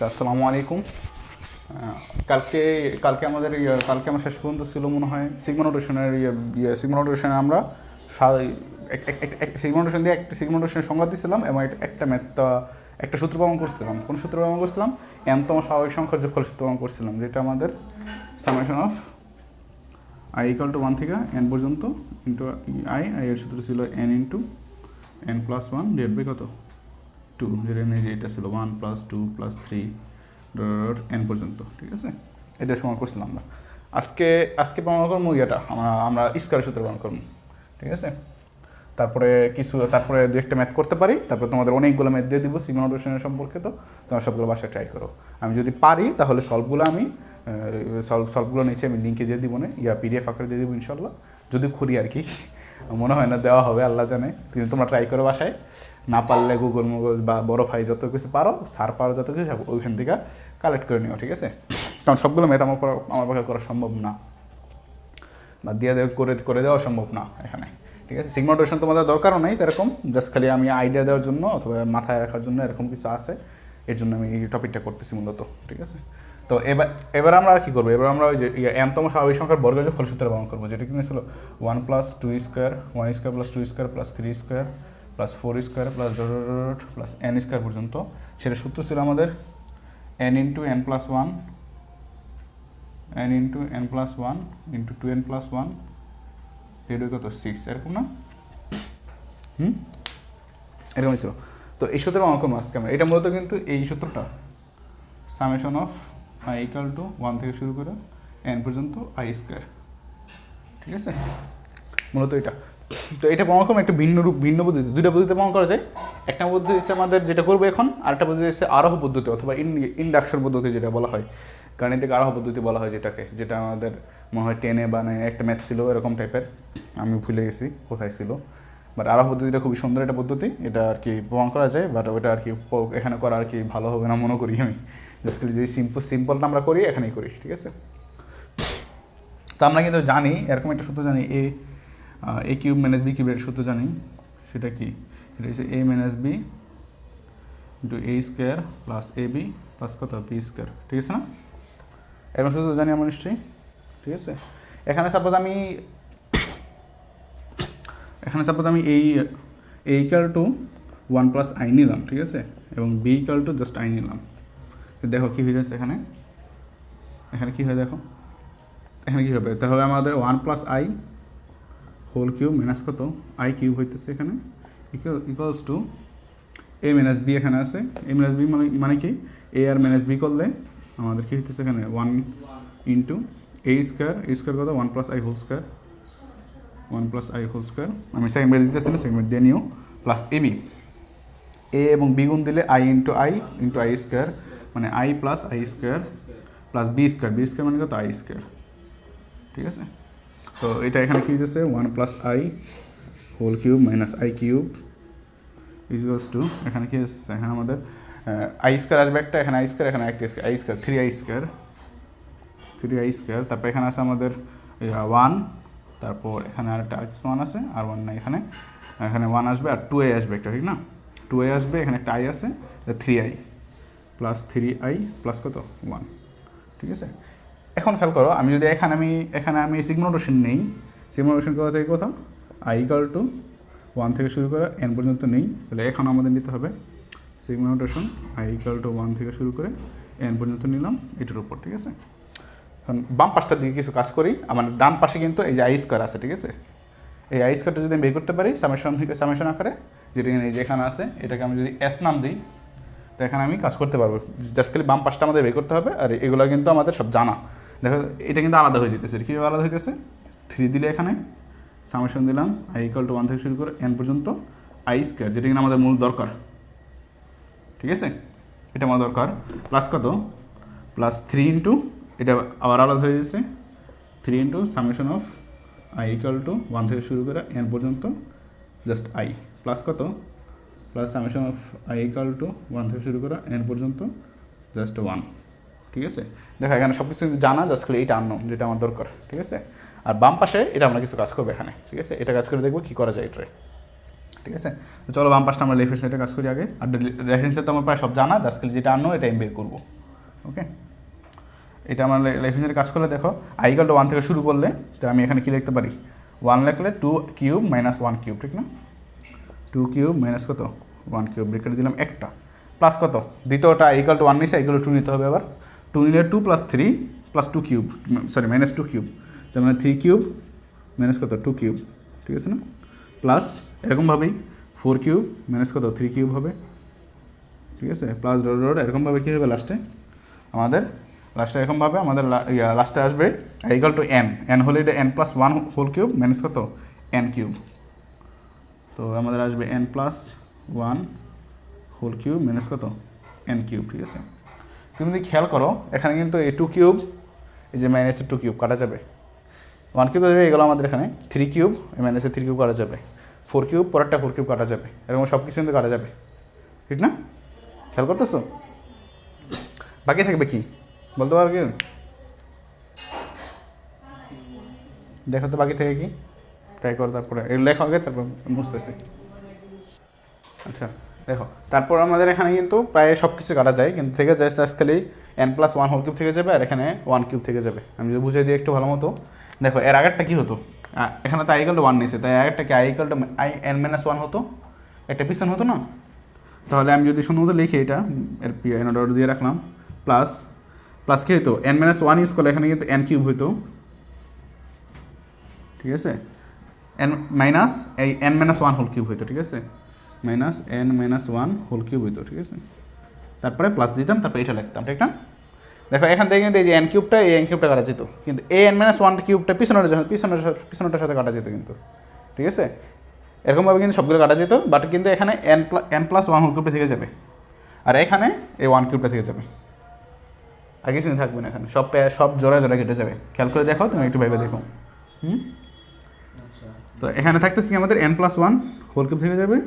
আসসালামু আলাইকুম। কালকে কালকে আমাদের কালকে আমার শেষ পর্যন্ত ছিল মনে হয় সিগমা নোটেশনের সিগমা নোটেশনে আমরা সিগমা নোটেশন দিয়ে একটা সিগমা নোটেশনের সংজ্ঞা দিয়েছিলাম এবং একটা একটা সূত্র প্রমাণ করছিলাম। কোন সূত্র প্রমাণ করছিলাম? এনতম স্বাভাবিক সংখ্যার যোগফল সূত্র প্রমাণ করছিলাম, যেটা আমাদের summation of i equal to 1 থেকে n পর্যন্ত ইন্টু আই এর সূত্র ছিল n into n plus 1 divide by কত 2, যেটা এটা ছিল 1 প্লাস 2 প্লাস 3 n পর্যন্ত। ঠিক আছে, এটা সমান করছিলাম আমরা। আজকে প্রমাণ করবো এটা আমরা স্কয়ার সূত্র প্রমাণ করবো। ঠিক আছে, তারপরে দু একটা ম্যাথ করতে পারি, তারপরে তোমাদের অনেকগুলো ম্যাথ দিয়ে দিব সিগমা নোটেশনের সম্পর্কে। তো তোমরা সবগুলো বাসায় ট্রাই করো। আমি যদি পারি তাহলে সলভগুলো নিচে আমি লিঙ্কে দিয়ে দিব না, পিডিএফ আকারে দিয়ে দিব ইনশাল্লাহ, যদি করি আর কি। মনে হয় না দেওয়া হবে, আল্লাহ জানে। কিন্তু তোমরা ট্রাই করো বাসায়, না পারলে গুগল বা বড় ভাই যত কিছু পারো, স্যার পারো যত কিছু ওইখান থেকে কালেক্ট করে নিও। ঠিক আছে, কারণ সবগুলো ম্যাথ আমার পক্ষে করা সম্ভব না, বা দিয়ে করে দেওয়া সম্ভব না এখানে। ঠিক আছে, সিগমা নোটেশন তোমাদের দরকারও নেই এরকম, জাস্ট খালি আমি আইডিয়া দেওয়ার জন্য অথবা মাথায় রাখার জন্য এরকম কিছু আছে, এর জন্য আমি এই টপিকটা করতেছি মূলত। ঠিক আছে, তো এবার আমরা কী করবো? এবার আমরা ওই যে এনতম স্বাভাবিক সংখ্যার বর্গের যোগফল সূত্র প্রমাণ করবো, যেটা কিনে ছিল 1 plus 2 square 1 square plus 2 square plus 3 square plus 4 square plus plus n square পর্যন্ত। সেটা সূত্র ছিল আমাদের n into n plus 1 n into n plus 1 into 2n plus 1 divide কত 6, এরকম না? এরকমই ছিল। তো এই সূত্রের অঙ্ক আজকে আমরা, এটা মূলত কিন্তু এই সূত্রটা summation of i equal to 1 থেকে শুরু করে n পর্যন্ত i স্কোয়ার। ঠিক আছে, মূলত এটা। তো এটা প্রমাণ করবো একটা ভিন্ন পদ্ধতি, দুইটা পদ্ধতিতে প্রমাণ করা যায়। একটা পদ্ধতি হচ্ছে আমাদের যেটা করবো এখন, আরেকটা পদ্ধতি হচ্ছে আরোহ পদ্ধতি অথবা ইন্ডাকশন পদ্ধতি, যেটা বলা হয় গাণিতিক আরোহ পদ্ধতি বলা হয় যেটাকে, যেটা আমাদের মনে হয় 10-এ বা 9-এ একটা ম্যাথ ছিল এরকম টাইপের, আমি ভুলে গেছি কোথায় ছিল। বাট আরোহ পদ্ধতিটা খুবই সুন্দর একটা পদ্ধতি, এটা আর কি প্রমাণ করা যায়। বাট ওটা আর কি এখানে করা আর কি ভালো হবে না মনে করি আমি, জাস্ট যে সিম্পলটা আমরা করি এখানেই করি। ঠিক আছে, তো আমরা কিন্তু জানি এরকম একটা সূত্র জানি, এ কিউব মাইনাস বি কিউবের সূত্র জানি। সেটা কি? এটা হচ্ছে এ minus B into A square plus A B plus কত বি স্কোয়ার। ঠিক আছে না? এরকম সূত্র জানি আমরা নিশ্চয়ই। ঠিক আছে, এখানে সাপোজ আমি এই A equal to 1 plus i নিলাম। ঠিক আছে, এবং B equal to just i নিলাম। দেখো কী হয়ে যাচ্ছে এখানে কী হয় দেখো, এখানে কী হবে? তাহলে আমাদের 1 plus i whole cube minus কত আই কিউব হইতেছে এখানে equals to A minus B. এখানে আছে এ মাইনাস বি মানে কি, এ আর মাইনাস বি করলে আমাদের কী হইতেছে এখানে 1 ইন্টু এ স্কোয়ার কত 1 plus i whole square 1 plus i whole square. আমি সেকেন্ড ব্রেড দিতেছি না, সেকেন্ড ব্রেড দিয়ে নিও, প্লাস এ বি। এ এবং বি গুণ দিলে আই ইন্টু আই স্কোয়ার, মানে i plus i square plus B square মানে কত আই স্কোয়ার। ঠিক আছে, তো এটা এখানে কি হচ্ছে 1 plus i whole cube minus i cube equals to, এখানে কি হচ্ছে, এখানে আমাদের আই স্কোয়ার আসবে একটা, এখানে আই স্কোয়ার, এখানে একটা আই স্কোয়ার 3i স্কোয়ার। তারপর এখানে আছে আমাদের 1, তারপর এখানে আরেকটা মান আছে আর 1 না, এখানে 1 আসবে আর 2i আসবে একটা, ঠিক না? 2i আসবে, এখানে একটা i আছে 3i প্লাস 3i প্লাস কত 1। ঠিক আছে, এখন খেয়াল করো, আমি যদি এখানে আমি সিগমা নোটেশন নেই, সিগমা নোটেশন কোথা থেকে কোথাও i ইকুয়াল টু 1 থেকে শুরু করে n পর্যন্ত নেই, তাহলে এখন আমাদের নিতে হবে sigma notation i equal to 1 থেকে শুরু করে n পর্যন্ত নিলাম এটার উপর। ঠিক আছে, এখন বাম পাশটার দিকে কিছু কাজ করি। আমার ডান পাশে কিন্তু এই যে আই স্কোয়ার আছে। ঠিক আছে, এই আই স্কোয়ারটা যদি আমি বের করতে পারি সামেশন আকারে, যেটা এই যে এখানে আছে, এটাকে আমি যদি এস নাম দিই, তো এখানে আমি কাজ করতে পারবো। জাস্ট খালি বাম পাশটা আমাদের বের করতে হবে, আর এগুলো কিন্তু আমাদের সব জানা। দেখো এটা কিন্তু আলাদা হয়ে যেতেছে। কীভাবে আলাদা হইতেছে? 3 দিলে এখানে সামেশন দিলাম i ইকুয়াল টু 1 থেকে শুরু করে n পর্যন্ত আই স্কোয়ার, যেটা কিনা আমাদের মূল দরকার। ঠিক আছে, এটা আমার দরকার, প্লাস কত প্লাস 3 ইন্টু, এটা আবার আলাদা হয়ে যাচ্ছে 3 into summation of i equal to 1 থেকে শুরু করে n পর্যন্ত জাস্ট i প্লাস কত plus summation of i equal to 1 থেকে শুরু করে n পর্যন্ত জাস্ট 1। ঠিক আছে, দেখো এখানে সব কিছু জানা, জাস্ট খালি এইটা আননোন যেটা আমার দরকার। ঠিক আছে, আর বাম পাশে এটা আমরা কিছু কাজ করবো এখানে। ঠিক আছে, এটা কাজ করে দেখবো কী করা যায় এটারে। ঠিক আছে? তো চলো বাম পাশটা আমরা লেফট সাইডে কাজ করি আগে। আর রাইট হ্যান্ড সাইড তো আমার প্রায় সব জানা, জাস্ট যেটা আনো এটা আমি বের করবো। ওকে, এটা আমার লেফট হ্যান্ড সাইডে কাজ করলে দেখো i equal to 1 থেকে শুরু করলে তো আমি এখানে কী লিখতে পারি, 1 লিখলে 2 কিউব মাইনাস 1 কিউব, ঠিক না? 2 কিউব মাইনাস কত 1 কিউব, ব্রেকেট দিলাম একটা, প্লাস কত দ্বিতীয়টা i equal to 1 নিছে, i equal to 2 নিতে হবে আবার। 2 নিলে 2 plus 3 plus 2 cube, sorry minus 2 cube, তার মানে 3 কিউব মাইনাস কত 2 কিউব, ঠিক আছে না? প্লাস এরকমভাবেই 4 কিউব মাইনাস কত 3 কিউব হবে, ঠিক আছে? প্লাস ডট ডট এরকমভাবে কী হবে লাস্টে আমাদের, লাস্টে এরকমভাবে আমাদের লাস্টে আসবে i equal to n, n হলে এটা n plus 1 whole cube minus কত n কিউব, তো আমাদের আসবে n plus 1 whole cube minus কত n কিউব, ঠিক আছে? তুমি যদি খেয়াল করো এখানে কিন্তু এই 2 কিউব এই যে মাইনাসের 2 কিউব কাটা যাবে, 1 কিউব এগুলো আমাদের এখানে 3 কিউব এই মাইনাসের 3 কিউব কাটা যাবে, 4 কিউব পরেরটা 4 কিউব কাটা যাবে, এরকম সব কিছু কিন্তু কাটা যাবে, ঠিক না? খেয়াল করতেছো? বাকি থাকবে কি বলতে পারো কি? দেখো তো বাকি থেকে কি, ট্রাই করো, তারপরে এর লেখা আগে তারপর বুঝতেছি। আচ্ছা দেখো, তারপর আমাদের এখানে কিন্তু প্রায় সব কিছু কাটা যায়, কিন্তু থেকে যায় আজকালই n প্লাস 1 হোল কিউব থেকে যাবে, আর এখানে 1 কিউব থেকে যাবে। আমি যদি বুঝিয়ে দিই একটু ভালো মতো, দেখো এর আগেরটা কী হতো, এখানে তো i equal to 1 নিয়েছে, তাই আগেরটা কি i equal to n minus 1 হতো, একটা পিছন হতো না? তাহলে আমি যদি শুধুমাত্র লিখি এটা এর n অর্ডার দিয়ে রাখলাম, প্লাস প্লাস কী হতো n minus 1 ইউজ করলে এখানে কিন্তু n কিউব হইতো, ঠিক আছে? n মাইনাস এই n minus 1 হোল কিউব হইতো, ঠিক আছে? Minus n minus 1 whole cube হইতো, ঠিক আছে? তারপরে প্লাস দিতাম, তারপরে এটা লিখতাম, ঠিক না? দেখো এখান থেকে কিন্তু এই যে n কিউবটা এই n কিউবটা কাটা যেত, কিন্তু এই n minus 1 কিউবটা পিছনটার সাথে কাটা যেত কিন্তু, ঠিক আছে? এরকমভাবে কিন্তু সবগুলো কাটা যেত, বাট কিন্তু এখানে n প্লাস 1 হোল কিউবটা থেকে যাবে, আর এখানে এই 1 কিউবটা থেকে যাবে, আর কিছু থাকবে না এখানে, সব জোড়া জোড়া কেটে যাবে। খেয়াল করে দেখো, তুমি একটু ভেবে দেখো। তো এখানে থাকতেছে কি আমাদের n প্লাস 1 হোল কিউব থেকে যাবে,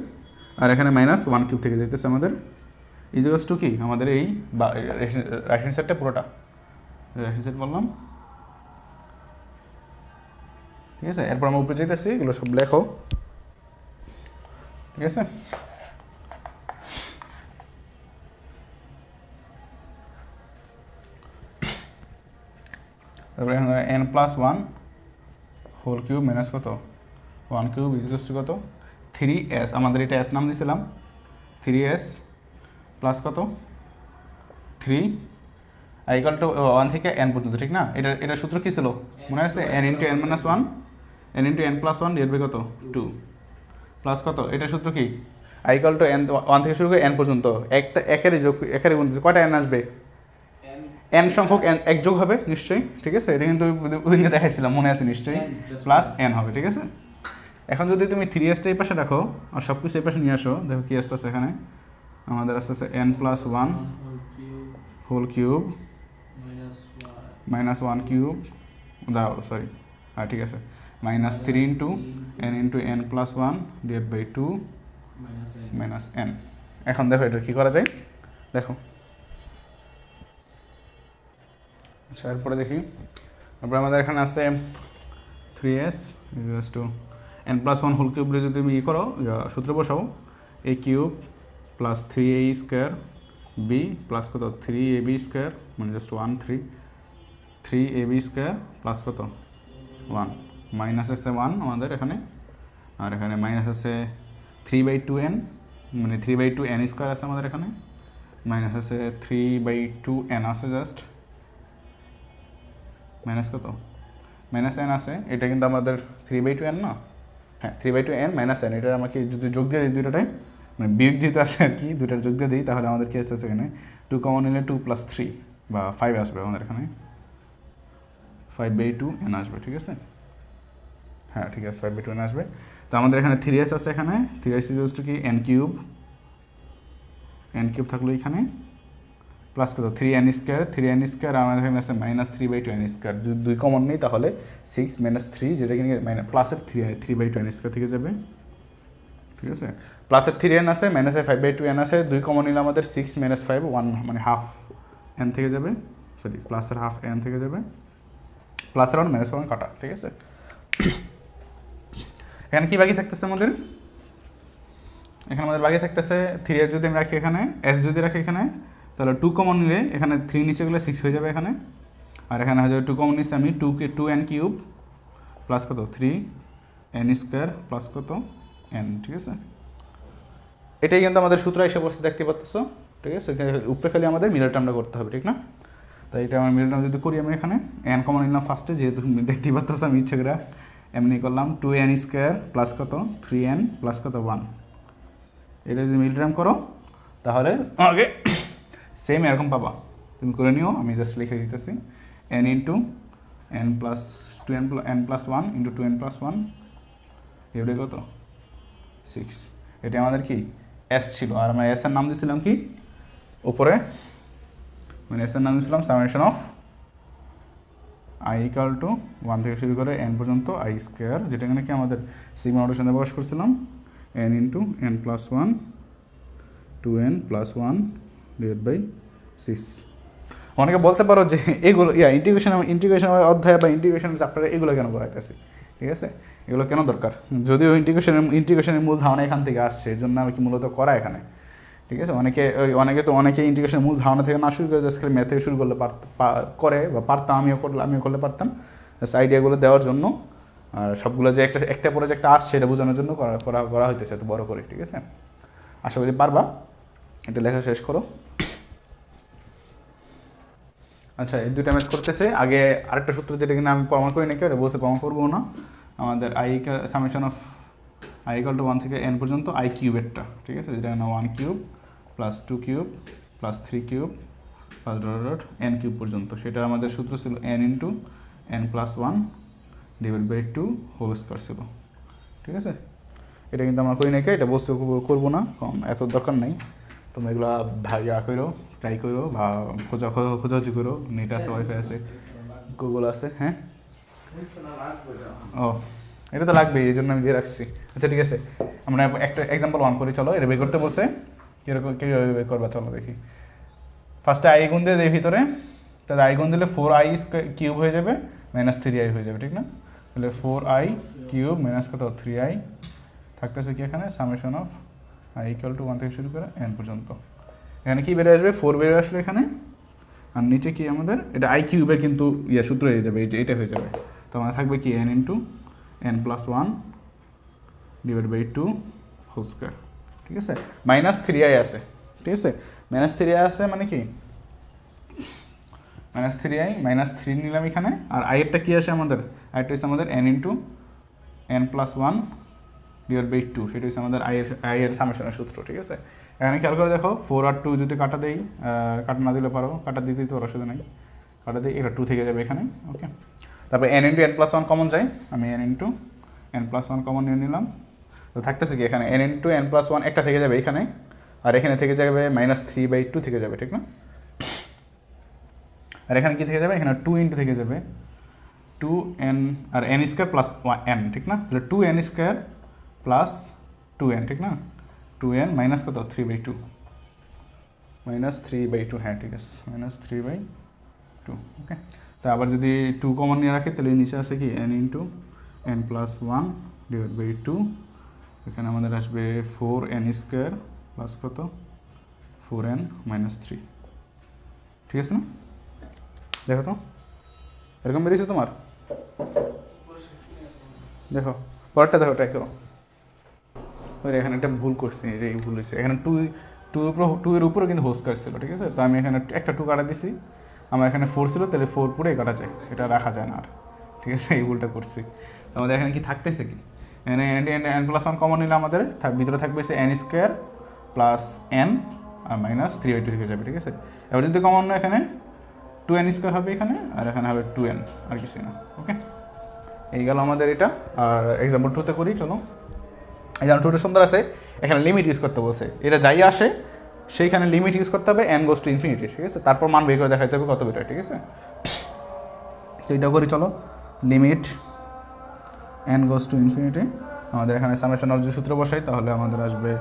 আর এখানে মাইনাস 1 কিউব থেকে যেতেছে আমাদের, ইজিকালস টু কি আমাদের এই রাইট হ্যান্ড সাইডটা পুরোটা, রাইট হ্যান্ড সাইড বললাম, ঠিক আছে? এরপর আমরা উপরে যেতেছি, এগুলো সব লেখো, ঠিক আছে? তারপরে এখানে n plus 1 whole cube minus কত 1 কিউব ইজিকালস টু কত 3s, আমাদের এটা s নাম দিয়েছিলাম, 3s প্লাস কত 3 i equal to 1 থেকে n পর্যন্ত, ঠিক না? এটা সূত্র কী ছিল মনে আছে? n into n minus 1 n into n plus 1 divide by কত 2 প্লাস কত, এটা সূত্র কি i equal to n 1 থেকে শুরু করে n পর্যন্ত একটা একেরই যোগ, একেরই গুণ, কয়টা n আসবে? n সংখ্যক n এক যোগ হবে নিশ্চয়ই, ঠিক আছে? এটা কিন্তু ওদিনকে দেখাইছিলাম, মনে আছে নিশ্চয়ই, প্লাস n হবে, ঠিক আছে? এখন যদি তুমি 3sটা এই পাশে রাখো আর সব কিছু এই পাশে নিয়ে আসো, দেখো কি আসতেছে এখানে আমাদের আসতেছে n plus 1 whole cube minus 1 cube, দাঁড়াও সরি, হ্যাঁ ঠিক আছে, minus 3 into n plus 1 divide by 2 minus n। এখন দেখো এটা কী করা যায়, দেখো। আচ্ছা এরপরে দেখি, তারপরে আমাদের এখানে আছে 3s equals to n plus 1 whole cube, যদি তুমি ই করো সূত্র বসাও, a cube plus 3a square b plus কত 3ab স্কোয়ার, মানে জাস্ট 3ab স্কোয়ার প্লাস কত 1 মাইনাস আছে 1 আমাদের এখানে, আর এখানে মাইনাস আছে 3/2n, মানে 3/2n স্কোয়ার আছে আমাদের এখানে, মাইনাস আছে 3/2n আছে জাস্ট, মাইনাস কত মাইনাস n আছে, এটা কিন্তু আমাদের 3/2n না, হ্যাঁ 3/2n মাইনাস n, এটা আমাকে যদি যোগ দিয়ে দিই দুটোটাই, মানে বিয়োগ যেহেতু আছে আর কি, দুটার যোগ দিয়ে দিই, তাহলে আমাদের কি আসতেছে এখানে 2 কমন নিলে 2 প্লাস 3 বা 5 আসবে আমাদের এখানে, 5/2n আসবে, ঠিক আছে? হ্যাঁ ঠিক আছে 5/2n আসবে। তো আমাদের এখানে 3s আছে, এখানে 3s ইকুয়ালস টু কি n কিউব থাকলো এখানে, প্লাস কত 3n স্কোয়ার, আমাদের এখানে আছে মাইনাস 3/2n স্কোয়ার, যদি 2 কমন নেই তাহলে 6 মাইনাস 3, যেটা কিনে প্লাসের 3/2n স্কোয়ার থেকে যাবে, ঠিক আছে? প্লাসের 3n আছে, মাইনাসের 5/2n আছে, 2 কমন নিলে আমাদের 6 মাইনাস 5 1, মানে হাফ n থেকে যাবে, সরি প্লাসের হাফ n থেকে যাবে, প্লাসের 1 মাইনাস 1 কাটা, ঠিক আছে? এখানে কি বাকি থাকতেছে আমাদের এখানে আমাদের বাকি থাকতেছে 3s যদি আমি রাখি এখানে, s যদি রাখি এখানে, তাহলে 2 কমন নিলে এখানে 3 নিচে গেলে 6 হয়ে যাবে এখানে। আর এখানে হয়ে যাবে 2 কমন নিচ্ছে আমি 2n কিউব প্লাস কত 3n স্কোয়ার প্লাস কত n, ঠিক আছে। এটাই কিন্তু আমাদের সূত্র এসে বসে দেখতে পাচ্ছ, ঠিক আছে। উপরে খালি আমাদের মিডল টার্মটা করতে হবে, ঠিক না। তাই এটা আমার মিডল টার্ম যদি করি আমি এখানে n কমন নিলাম ফার্স্টে, যেহেতু দেখতেই পাচ্ছ আমি ইচ্ছে করে এমনি করলাম 2n স্কোয়ার প্লাস কত 3n প্লাস কত 1। এটা যদি মিডল টার্ম করো তাহলে আগে সেম এরকম পাবা, তুমি করে নিও, আমি জাস্ট লিখে দিতেছি n into n plus 2n n plus 1 into 2n plus 1 এবারে কত 6। এটা আমাদের কি s ছিল, আর আমরা s এর নাম দিয়েছিলাম কি উপরে, মানে s এর নাম দিয়েছিলাম summation of i equal to 1 থেকে শুরু করে n পর্যন্ত i স্কোয়ার, যেটা এখানে কি আমাদের সিগমা নোটেশনে প্রকাশ করছিলাম n into n plus 1 2n plus 1 divide by 6। অনেকে বলতে পারো যে এগুলো ইন্টিগ্রেশন অধ্যায় বা ইন্টিগ্রেশন চ্যাপ্টারে এগুলো কেন পড়াইতেছি, ঠিক আছে, এগুলো কেন দরকার, যদিও ইন্টিগ্রেশনের মূল ধারণা এখান থেকে আসছে, এর জন্য আমি কি মূলত করা এখানে, ঠিক আছে। অনেকে ইন্টিগ্রেশনের মূল ধারণা থেকে না শুরু করে জাস্ট ম্যাথ থেকে শুরু করলে করে বা পারতাম, আমিও করলে পারতাম, জাস্ট আইডিয়াগুলো দেওয়ার জন্য, আর সবগুলো যে একটা পরে যে একটা আসছে সেটা বোঝানোর জন্য করা হইতেছে এত বড় করে, ঠিক আছে। আশা করি পারবা, এটা লেখা শেষ করো। আচ্ছা, এই দুইটা ম্যাচ করতেছে। আগে আরেকটা সূত্র যেটা কিনা আমি প্রমাণ করি নাকি, ওটা বসে প্রমাণ করবো না। আমাদের summation of i equal to 1 থেকে n পর্যন্ত i কিউবেরটা, ঠিক আছে, যেটা না 1 cube plus 2 cube plus 3 cube plus dot n cube পর্যন্ত, সেটা আমাদের সূত্র ছিল n into n plus 1 divide by 2 whole square ছিল, ঠিক আছে। এটা কিন্তু আমরা করি নাকি, এটা বসে করবো না, কারণ এত দরকার নাই। তোমরা এগুলো করো, ট্রাই করো বা খোঁজাখুঁজি করো, নেট আছে, ওয়াইফাই আছে, গুগল আছে। হ্যাঁ, ও এটা তো লাগবেই, এই জন্য আমি দিয়ে রাখছি। আচ্ছা ঠিক আছে, আমরা একটা এক্সাম্পল 1 করি, চলো এটা বের করতে বসে কীরকম কীভাবে বের করবা চলো দেখি। ফার্স্টে আই গুণ দিয়ে দেয় ভিতরে, তাহলে আই গুণ দিলে 4i কিউব হয়ে যাবে মাইনাস 3i হয়ে যাবে, ঠিক না। তাহলে 4i কিউব মাইনাস কত 3i থাকতেছে কি এখানে summation of i equal to 1 থেকে শুরু করে n পর্যন্ত। এখানে কি বেড়ে আসবে 4 বেড়ে আসলে এখানে, আর নিচে কি আমাদের এটা i কিউবের কিন্তু সূত্র হয়ে যাবে, এটা হয়ে যাবে। তো আমাদের থাকবে কি n into n plus 1 divide by 2 whole square, ঠিক আছে। মাইনাস 3i আছে, ঠিক আছে, মাইনাস 3i আছে মানে কি মাইনাস 3 নিলাম এখানে, আর i এরটা কি আসে আমাদের, আইটা হচ্ছে আমাদের n into n plus 1 divide by 2, সেটা হচ্ছে আমাদের i এর সামেশনের সূত্র, ঠিক আছে। এখানে খেয়াল করে দেখো 4 আর 2 যদি কাটা দেই, কাটা না দিলে পারো, কাটা দিতেই তো অসুবিধা নেই, কাটা দিই, এটা 2 থেকে যাবে এখানে, ওকে। তারপরে n into n plus 1 common যায়, আমি n into n plus 1 common নিয়ে নিলাম, তো থাকতেছে কি এখানে n ইন্টু n প্লাস 1 একটা থেকে যাবে এখানে, আর এখানে থেকে যাবে মাইনাস 3/2 থেকে যাবে, ঠিক না। আর এখানে কি থেকে যাবে, এখানে 2 ইন্টু থেকে যাবে 2n আর n স্কোয়ার প্লাস n, ঠিক না। তাহলে 2n স্কোয়ার প্লাস 2n, ঠিক না, 2n মাইনাস কত 3/2 মাইনাস 3/2, হ্যাঁ ঠিক আছে, মাইনাস 3/2, ওকে। তো আবার যদি 2 কমন নিয়ে রাখি তাহলে নিচে আসে কি n into n plus 1 divide by 2, এখানে আমাদের আসবে 4n স্কোয়ার প্লাস কত 4n মাইনাস 3, ঠিক আছে না। দেখো তো এরকম বেরিয়েছে তোমার, দেখো পরেরটা দেখো, ট্রাই করো। ওই এখানে একটা ভুল করছি, এই ভুল হয়েছে, এখানে 2 এর উপরে কিন্তু হোল স্কোয়ার ছিল, ঠিক আছে। তো আমি এখানে একটা 2 কাটা দিছি, আমার এখানে 4 ছিল, তাহলে 4 পুরে কাটা যায়, এটা রাখা যায় না আর, ঠিক আছে, এই ভুলটা করছি। আমাদের এখানে কি থাকতেছে কি, এখানে n প্লাস 1 কমন নিলে আমাদের ভিতরে থাকবে সে n স্কোয়ার প্লাস n আর মাইনাস 3/2 থেকে যাবে, ঠিক আছে। এবার যদি কমন না এখানে 2n স্কোয়ার হবে এখানে, আর এখানে হবে 2n, আর কিছু না, ওকে। এই গেল আমাদের এটা। আর এক্সাম্পল 2তে করি, চলো। এক্সাম্পল 2টা সুন্দর আছে, এখানে লিমিট ইউজ করতে বলছে, এটা যাই আসে সেইখানে লিমিট ইউজ করতে হবে n গোজ টু ইনফিনিটি, ঠিক আছে। তারপর মান বের করে দেখাতে হবে কত বের হয়, ঠিক আছে। তো এটা করি চলো, limit n goes to infinity, আমাদের এখানে সামেশন অফ যে সূত্র বসাই তাহলে আমাদের আসবে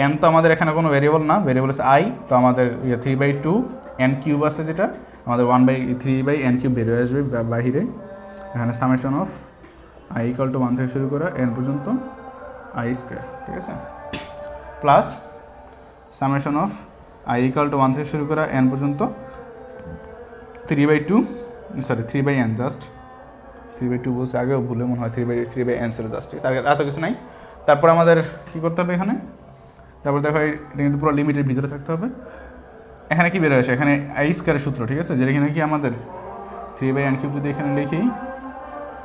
n, তো আমাদের এখানে কোনো ভেরিয়েবল না, ভেরিয়েবল আছে i, তো আমাদের 3/2 n কিউব আছে, যেটা আমাদের 1/3/n কিউব বের হয়ে আসবে বাহিরে। এখানে summation of i equal to 1 থেকে শুরু করে n পর্যন্ত i স্কোয়ার, ঠিক আছে। Plus summation of I equal to 1 থেকে শুরু করা n পর্যন্ত 3/2 সরি 3/n জাস্ট 3/2 বলছে আগেও ভুলে মনে হয় 3/n ছিল জাস্ট, ঠিক আছে, এত কিছু নাই। তারপর আমাদের কী করতে হবে এখানে, তারপর দেখো এটা কিন্তু পুরো লিমিটের ভিতরে থাকতে হবে। এখানে কি বেরোয় আসে, এখানে আই স্কোয়ারের সূত্র, ঠিক আছে, যেটা এখানে কি আমাদের 3/n³ যদি এখানে লিখি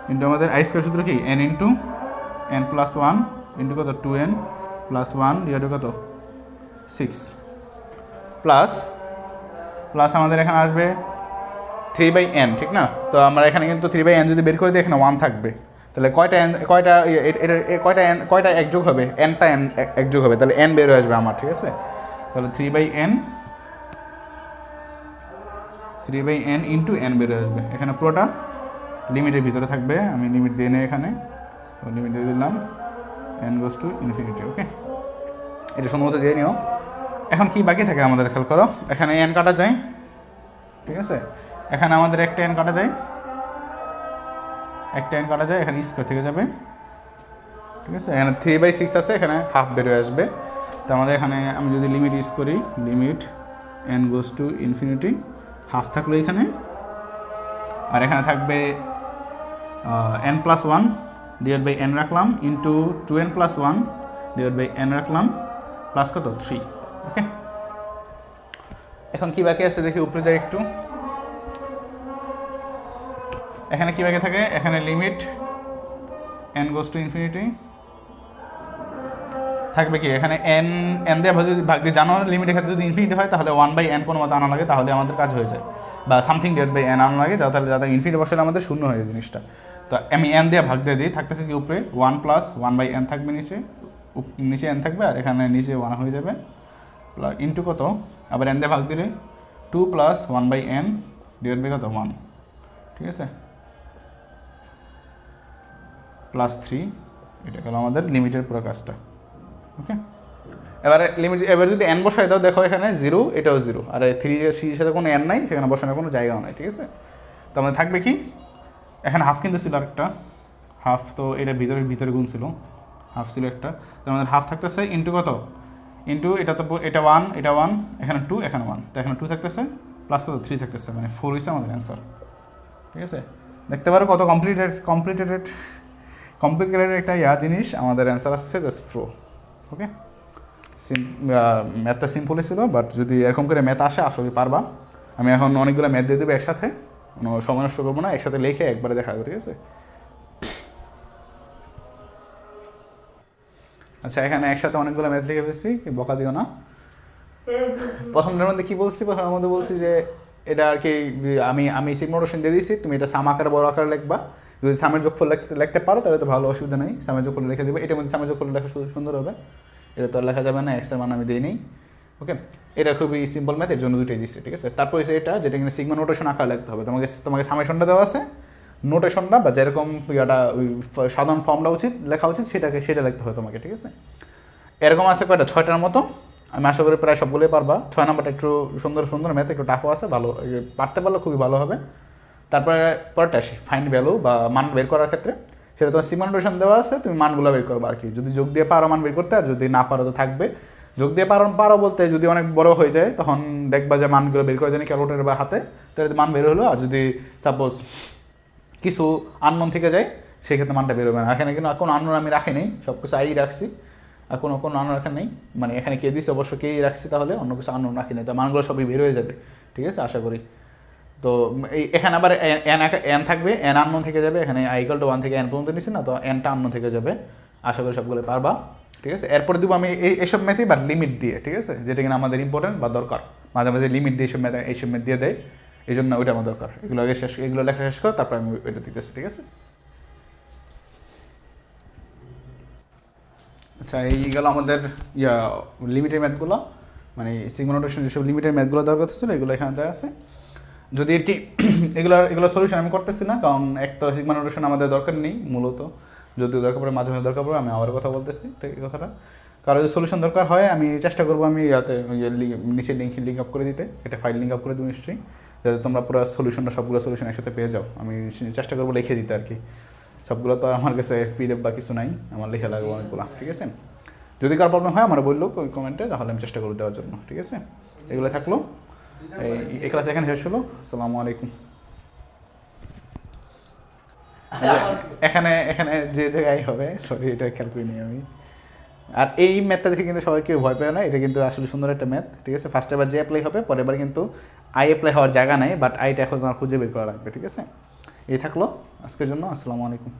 কিন্তু আমাদের আই স্কোয়ার সূত্র কি n ইন্টু n+1 ইন্টু কত 2n + 1 ডিভাইড কত 6 প্লাস আমাদের এখানে আসবে 3/n, ঠিক না? তো আমরা এখানে কিন্তু 3/n যদি বের করে দিই এখানে 1 থাকবে, তাহলে কয়টা এক যোগ হবে, nটা এক যোগ হবে, তাহলে n বের হয়ে আসবে আমার, ঠিক আছে। তাহলে 3/n ইন্টু n বের হয়ে আসবে, এখানে পুরোটা লিমিটের ভিতরে থাকবে। আমি লিমিট দিয়ে নিই এখানে, তো লিমিট দিয়ে দিলাম n goes to infinity, ওকে, এটা সম্ভবত দিয়ে নিও। এখন কি বাকি থাকে আমাদের, খেয়াল করো, এখানে n কাটা যায়, ঠিক আছে, এখানে আমাদের একটা n কাটা যায়, এখানে স্কোয়ার থেকে যাবে, ঠিক আছে, এখানে 3/6 আছে, এখানে হাফ বেরোয় আসবে। তো আমাদের এখানে আমি যদি লিমিট ইউজ করি, limit n goes to infinity, half থাকলো এখানে, আর এখানে থাকবে n+1 ডিভাইড বাই n রাখলাম into 2n+1 divide by n রাখলাম প্লাস কত 3, ওকে। এখন কি বাকি আছে দেখি, উপরে যাই একটু, এখানে কি বাকি থাকে, এখানে limit n goes to infinity থাকবে কি, এখানে n দিয়ে ভাগ দিয়ে জানো লিমিটের ক্ষেত্রে যদি ইনফিনিটি হয় তাহলে 1/n কোনো মতো আনা লাগে, তাহলে আমাদের কাজ হয়ে যায়, বা সামথিং ডিভাইড বাই n আনা লাগে, তাহলে যাতে ইনফিনিটি বসালে আমাদের শূন্য হয়ে যায় জিনিসটা। তো আমি n দিয়ে ভাগ দিয়ে দিই, থাকতেছে কি উপরে 1 + 1/n থাকবে, নিচে n থাকবে, আর এখানে নিচে 1 হয়ে যাবে, ইন্টু কত, আবার n দিয়ে ভাগ দিলে 2 + 1/n ডিভাইড বাই কত 1, ঠিক আছে, +3, এটা গেল আমাদের লিমিটের পুরো কাজটা, ওকে। এবার যদি n বসাই দাও, দেখো এখানে 0, এটাও 0, আর 3 এর সাথে কোনো n নাই, সেখানে বসানোর কোনো জায়গাও নাই, ঠিক আছে। তো আমাদের থাকবে কি, এখানে হাফ কিন্তু ছিল আরেকটা, হাফ তো এটা ভিতরে গুণ ছিল, হাফ ছিল একটা, তো আমাদের হাফ থাকতেছে ইন্টু কত, ইন্টু এটা 1, এখানে 2, এখানে 1, তো এখানে 2 থাকতেছে, প্লাস কত 3 থাকতেছে, মানে 4 হয়েছে আমাদের অ্যান্সার, ঠিক আছে। দেখতে পারো কত কমপ্লিকেটেড একটা জিনিস, আমাদের অ্যান্সার আসছে জাস্ট 4, ওকে। ম্যাথটা সিম্পলই ছিল, বাট যদি এরকম করে ম্যাথ আসে আসলে পারবা। আমি এখন অনেকগুলো ম্যাথ দিয়ে দেবো একসাথে, কোনো সময় নষ্ট করবো না, একসাথে লিখে একবারে দেখাবো, ঠিক আছে। আচ্ছা, এখানে একসাথে অনেকগুলো ম্যাথ লিখে ফেলছি, বকা দিও না। প্রথমটার মধ্যে কী বলছি, প্রথমের মধ্যে বলছি যে এটা আর কি আমি সিগমা নোটেশন দিয়ে দিয়েছি, তুমি এটা সাম আকারে বড় আকারে লিখবা, যদি সামের যোগফল লিখতে পারো তাহলে তো ভালো, অসুবিধা নেই, সামের যোগফল লিখে দেবে, এটার মধ্যে সামের যোগফল লেখা সুন্দর হবে, এটা তো আর লেখা যাবে না, এক্সের মান আমি দিই নেই, ওকে। এটা খুবই সিম্পল ম্যাথ, এর জন্য দুটোই দিচ্ছি, ঠিক আছে। তারপর হচ্ছে এটা, যেটা কিনা সিগমা নোটেশন আকারে লিখতে হবে, তোমাকে সামেশনটা দেওয়া আছে, নোটেশনটা বা যেরকম ওই সাধারণ ফর্মটা লেখা উচিত সেটা লিখতে হবে তোমাকে, ঠিক আছে। এরকম আছে কয়টা, 6টার মতো, আমি আশা করি প্রায় সবগুলোই পারবা। 6 নম্বরটা একটু সুন্দর ম্যাথ, একটু টাফও আছে, ভালো পারতে পারলে খুবই ভালো হবে। তারপরে পরেরটা আসি, ফাইন্ড ভ্যালু বা মান বের করার ক্ষেত্রে, সেটা তোমার সিগমা নোটেশন দেওয়া আছে, তুমি মানগুলো বের করবে আর কি, যদি যোগ দিয়ে পারো মান বের করতে, আর যদি না পারো তো থাকবে। যোগ দিয়ে পারো বলতে যদি অনেক বড় হয়ে যায় তখন দেখবা যে মানগুলো বের করা যায় ক্যালকুলেটর বা হাতে, তাহলে মান বের হলো। আর যদি সাপোজ কিছু আননোন থেকে যায় সেক্ষেত্রে মানটা বেরোবে না। এখানে কিন্তু কোনো আননোন আমি রাখি নেই, সব কিছু আই রাখছি, আর কোনো আননোন রাখা নেই, মানে এখানে কে দিচ্ছে অবশ্য কেই রাখছি, তাহলে অন্য কিছু আননোন রাখি নেই, তো মানগুলো সবই বের হয়ে যাবে, ঠিক আছে, আশা করি। তো এখানে আবার এন থাকবে, এন আননোন থেকে যাবে, এখানে আই ইকুয়াল টু 1 থেকে এন পর্যন্ত নিচ্ছি না, তো এনটা আননোন থেকে যাবে, আশা করি সবগুলো পারবা, ঠিক আছে। এরপরে দিব আমি এইসব ম্যাথই বা লিমিট দিয়ে, ঠিক আছে, যেটা কিনা আমাদের ইম্পর্টেন্ট বা দরকার, মাঝে মাঝে লিমিট দিয়ে এইসব ম্যাথ দিয়ে দেয়, এই জন্য ওইটা আমার দরকার। এগুলো লেখা শেষ করো, তারপর আমি ওইটা দিতেছি, ঠিক আছে। আচ্ছা, এই গেল আমাদের লিমিটের ম্যাথগুলো, মানে সিগমা নোটেশন যেসব লিমিটের ম্যাথগুলো দরকার ছিল এগুলো এখানে দেওয়া আছে। যদি আর কি এগুলো সলিউশন আমি করতেছি না, কারণ একটা সিগমা নোটেশন আমাদের দরকার নেই মূলত, যদিও দরকার পড়ে মাঝে মাঝে দরকার পড়ে, আমি আবার কথা বলতেছি, ঠিক এই কথাটা। কারো যদি সলিউশন দরকার হয় আমি চেষ্টা করবো আমি নিচে লিঙ্ক আপ করে দিতে, এটা ফাইল লিঙ্ক আপ করে দেবো নিশ্চয়ই, যাতে তোমরা পুরো সবগুলো সলিউশন একসাথে পেয়ে যাও। আমি চেষ্টা করবো লিখে দিতে আর কি, সবগুলো তো আমার কাছে পিডিএফ বা কিছু নাই, আমার লেখা লাগবে অনেকগুলো, ঠিক আছে। যদি কারো প্রবলেম হয় আমার বললো ওই কমেন্টে, তাহলে আমি চেষ্টা করে দেওয়ার জন্য। ঠিক আছে, এগুলো থাকলো। এই ক্লাস এখানে শেষ হলো। আসসালামু আলাইকুম। এখানে এখানে যে জায়গায় হবে, সরি এটা খেয়াল করিনি আমি। আর এই ম্যাথটা দেখে কিন্তু সবাই কেউ ভয় পায় না, এটা কিন্তু আসলে সুন্দর একটা ম্যাথ। ঠিক আছে, ফার্স্ট এবার যে অ্যাপ্লাই হবে, পরের বার কিন্তু আই অ্যাপ্লাই হওয়ার জায়গা নেই, বাট আইটা এখন তোমার খুঁজে বের করা লাগবে। ঠিক আছে, এই থাকলো আজকের জন্য। আসসালামু আলাইকুম।